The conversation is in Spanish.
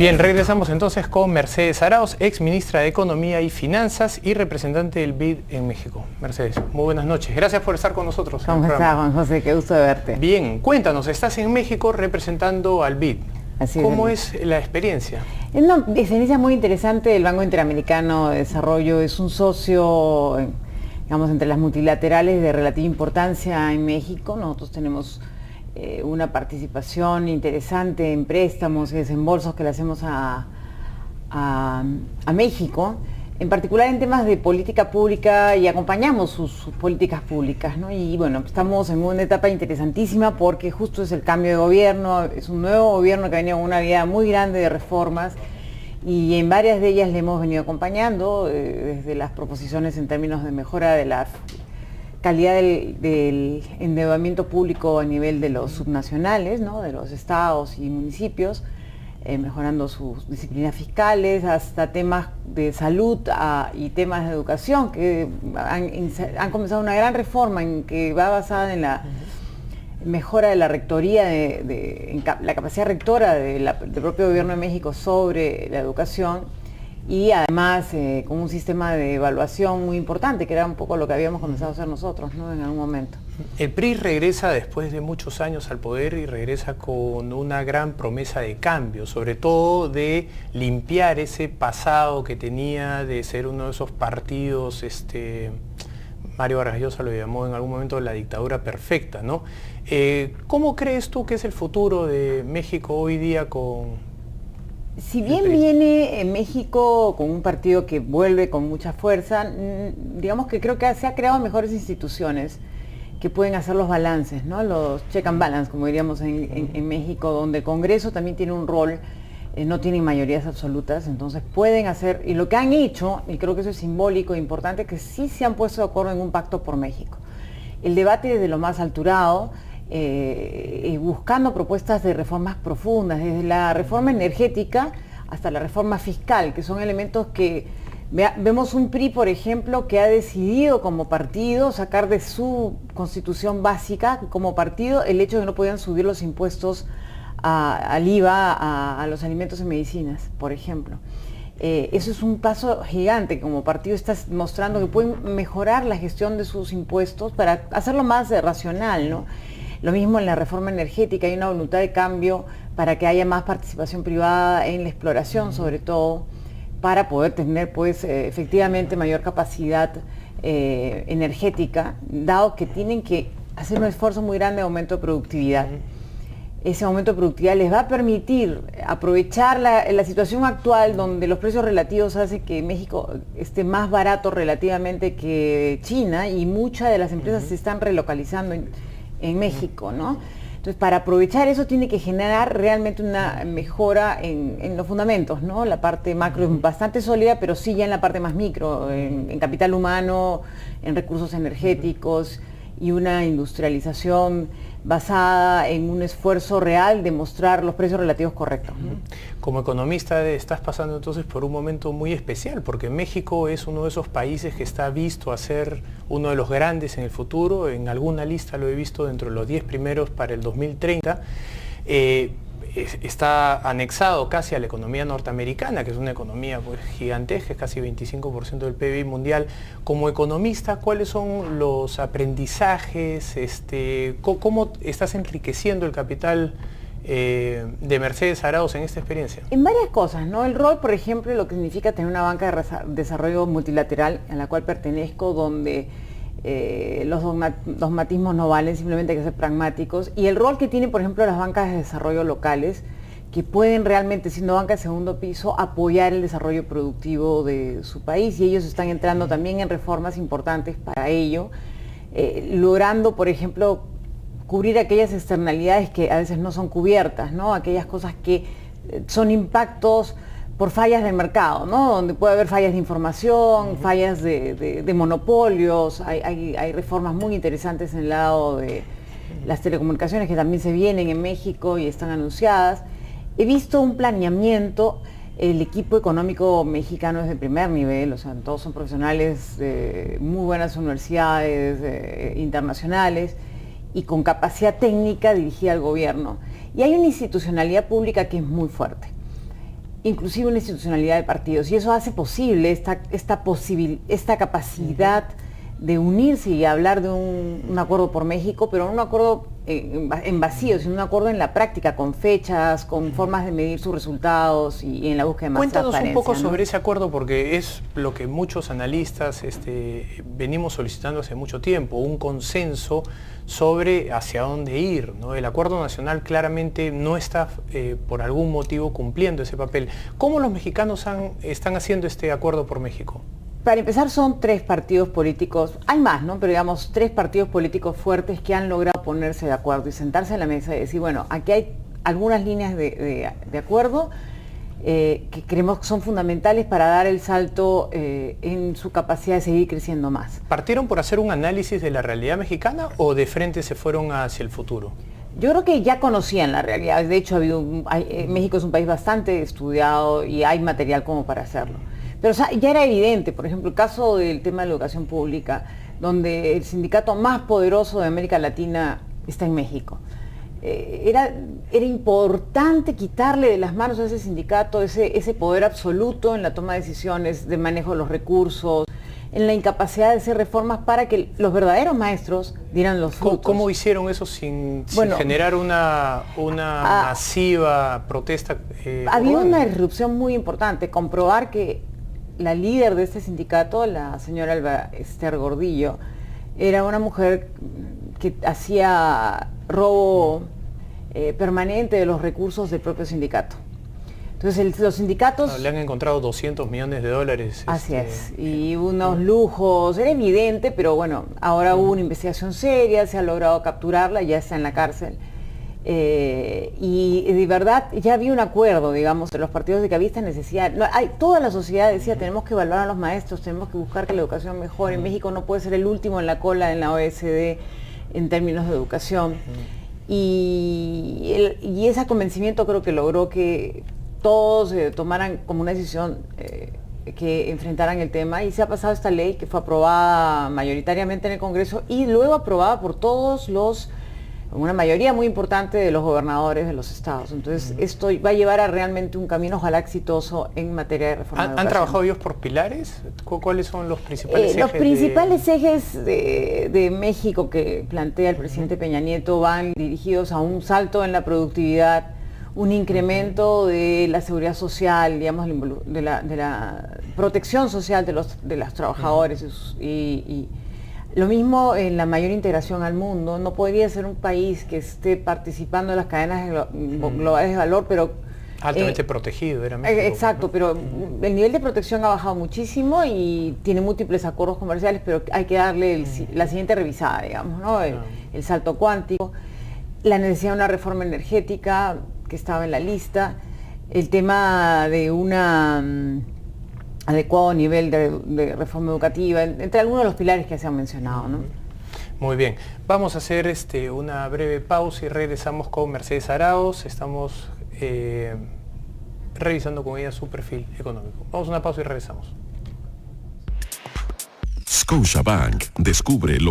Bien, regresamos entonces con Mercedes Arauz, ex ministra de Economía y Finanzas y representante del BID en México. Mercedes, muy buenas noches. Gracias por estar con nosotros. ¿Cómo estás, Juan José? Qué gusto de verte. Bien, cuéntanos, estás en México representando al BID. Así ¿Cómo es la experiencia? Es una experiencia muy interesante. El Banco Interamericano de Desarrollo es un socio, digamos, entre las multilaterales de relativa importancia en México. Nosotros tenemos una participación interesante en préstamos y desembolsos que le hacemos a México, en particular en temas de política pública, y acompañamos sus políticas públicas, ¿no? Y bueno, estamos en una etapa interesantísima porque justo es el cambio de gobierno, es un nuevo gobierno que ha venido con una vida muy grande de reformas y en varias de ellas le hemos venido acompañando, desde las proposiciones en términos de mejora de la calidad del endeudamiento público a nivel de los subnacionales, ¿no? De los estados y municipios, mejorando sus disciplinas fiscales, hasta temas de salud y temas de educación, que han comenzado una gran reforma en que va basada en la mejora de la rectoría, en la capacidad rectora del propio gobierno de México sobre la educación, y además con un sistema de evaluación muy importante, que era un poco lo que habíamos comenzado a hacer nosotros, ¿no? En algún momento. El PRI regresa después de muchos años al poder y regresa con una gran promesa de cambio, sobre todo de limpiar ese pasado que tenía de ser uno de esos partidos, Mario Vargas Llosa lo llamó en algún momento la dictadura perfecta, ¿no? ¿Cómo crees tú que es el futuro de México hoy día con... Si bien viene México con un partido que vuelve con mucha fuerza, digamos que creo que se han creado mejores instituciones que pueden hacer los balances, ¿no? Los check and balance, como diríamos en México, donde el Congreso también tiene un rol, no tienen mayorías absolutas, entonces pueden hacer, y lo que han hecho, y creo que eso es simbólico e importante, que sí se han puesto de acuerdo en un pacto por México. El debate desde lo más alturado, buscando propuestas de reformas profundas, desde la reforma energética hasta la reforma fiscal, que son elementos que vemos un PRI, por ejemplo, que ha decidido como partido sacar de su constitución básica como partido el hecho de que no podían subir los impuestos al IVA a los alimentos y medicinas, por ejemplo. Eso es un paso gigante, como partido está mostrando que pueden mejorar la gestión de sus impuestos para hacerlo más racional, ¿no? Lo mismo en la reforma energética, hay una voluntad de cambio para que haya más participación privada en la exploración, sobre todo, para poder tener pues efectivamente mayor capacidad energética, dado que tienen que hacer un esfuerzo muy grande de aumento de productividad. Ese aumento de productividad les va a permitir aprovechar la situación actual donde los precios relativos hacen que México esté más barato relativamente que China, y muchas de las empresas se están relocalizando en México, ¿no? Entonces, para aprovechar eso tiene que generar realmente una mejora en los fundamentos, ¿no? La parte macro es bastante sólida, pero sí ya en la parte más micro, en capital humano, en recursos energéticos, y una industrialización basada en un esfuerzo real de mostrar los precios relativos correctos, ¿no? Como economista estás pasando entonces por un momento muy especial, porque México es uno de esos países que está visto a ser uno de los grandes en el futuro. En alguna lista lo he visto dentro de los 10 primeros para el 2030. Está anexado casi a la economía norteamericana, que es una economía pues gigantesca, es casi 25% del PIB mundial. Como economista, ¿cuáles son los aprendizajes? ¿Cómo estás enriqueciendo el capital de Mercedes Arauz en esta experiencia? En varias cosas, ¿no? El rol, por ejemplo, lo que significa tener una banca de desarrollo multilateral a la cual pertenezco, donde los dogmatismos no valen, simplemente hay que ser pragmáticos, y el rol que tienen, por ejemplo, las bancas de desarrollo locales, que pueden realmente, siendo bancas de segundo piso, apoyar el desarrollo productivo de su país, y ellos están entrando también en reformas importantes para ello, logrando, por ejemplo, cubrir aquellas externalidades que a veces no son cubiertas, ¿no? Aquellas cosas que son impactos por fallas del mercado, ¿no? Donde puede haber fallas de información, fallas de monopolios. Hay reformas muy interesantes en el lado de las telecomunicaciones que también se vienen en México y están anunciadas. He visto un planeamiento, el equipo económico mexicano es de primer nivel, o sea, todos son profesionales de muy buenas universidades internacionales y con capacidad técnica dirigida al gobierno. Y hay una institucionalidad pública que es muy fuerte. inclusive una institucionalidad de partidos. Y eso hace posible esta capacidad de unirse y hablar de un acuerdo por México, pero no un acuerdo en vacío, sino un acuerdo en la práctica, con fechas, con formas de medir sus resultados y en la búsqueda de más Cuéntanos transparencia, un poco ¿no? sobre ese acuerdo, porque es lo que muchos analistas venimos solicitando hace mucho tiempo, un consenso sobre hacia dónde ir, ¿no? El Acuerdo Nacional claramente no está por algún motivo cumpliendo ese papel. ¿Cómo los mexicanos están haciendo este acuerdo por México? Para empezar, son 3 partidos políticos, hay más, ¿no? Pero digamos 3 partidos políticos fuertes que han logrado ponerse de acuerdo y sentarse en la mesa y decir, bueno, aquí hay algunas líneas de acuerdo que creemos que son fundamentales para dar el salto en su capacidad de seguir creciendo más. ¿Partieron por hacer un análisis de la realidad mexicana o de frente se fueron hacia el futuro? Yo creo que ya conocían la realidad, de hecho México es un país bastante estudiado y hay material como para hacerlo. Pero ya era evidente, por ejemplo, el caso del tema de la educación pública, donde el sindicato más poderoso de América Latina está en México. Era importante quitarle de las manos a ese sindicato ese poder absoluto en la toma de decisiones, de manejo de los recursos, en la incapacidad de hacer reformas para que los verdaderos maestros dieran los frutos. ¿Cómo hicieron eso sin generar una masiva protesta? Había una irrupción muy importante, comprobar que la líder de este sindicato, la señora Alba Ester Gordillo, era una mujer que hacía robo permanente de los recursos del propio sindicato. Entonces los sindicatos... le han encontrado 200 millones de dólares. Así es, y unos lujos, era evidente, pero bueno, ahora hubo una investigación seria, se ha logrado capturarla, ya está en la cárcel. Y de verdad ya había un acuerdo, digamos, de los partidos de que había esta necesidad. Toda la sociedad decía, tenemos que evaluar a los maestros, tenemos que buscar que la educación mejore. México no puede ser el último en la cola en la OECD en términos de educación. Y ese convencimiento creo que logró que todos tomaran como una decisión que enfrentaran el tema, y se ha pasado esta ley que fue aprobada mayoritariamente en el Congreso y luego aprobada por una mayoría muy importante de los gobernadores de los estados. Entonces esto va a llevar a realmente un camino ojalá exitoso en materia de reforma. ¿Han trabajado ellos por pilares? ¿Cuáles son los principales ejes? Los principales ejes de México que plantea el presidente Peña Nieto van dirigidos a un salto en la productividad, un incremento de la seguridad social, digamos, de la protección social de los trabajadores y lo mismo en la mayor integración al mundo. No podría ser un país que esté participando en las cadenas globales de valor, pero... altamente protegido era México. Exacto, pero el nivel de protección ha bajado muchísimo y tiene múltiples acuerdos comerciales, pero hay que darle la siguiente revisada, digamos, ¿no? El salto cuántico, la necesidad de una reforma energética que estaba en la lista, el tema de un adecuado nivel de reforma educativa, entre algunos de los pilares que se han mencionado, ¿no? Muy bien, vamos a hacer una breve pausa y regresamos con Mercedes Arauz. Estamos revisando con ella su perfil económico. Vamos a una pausa y regresamos. Scotiabank, descubre lo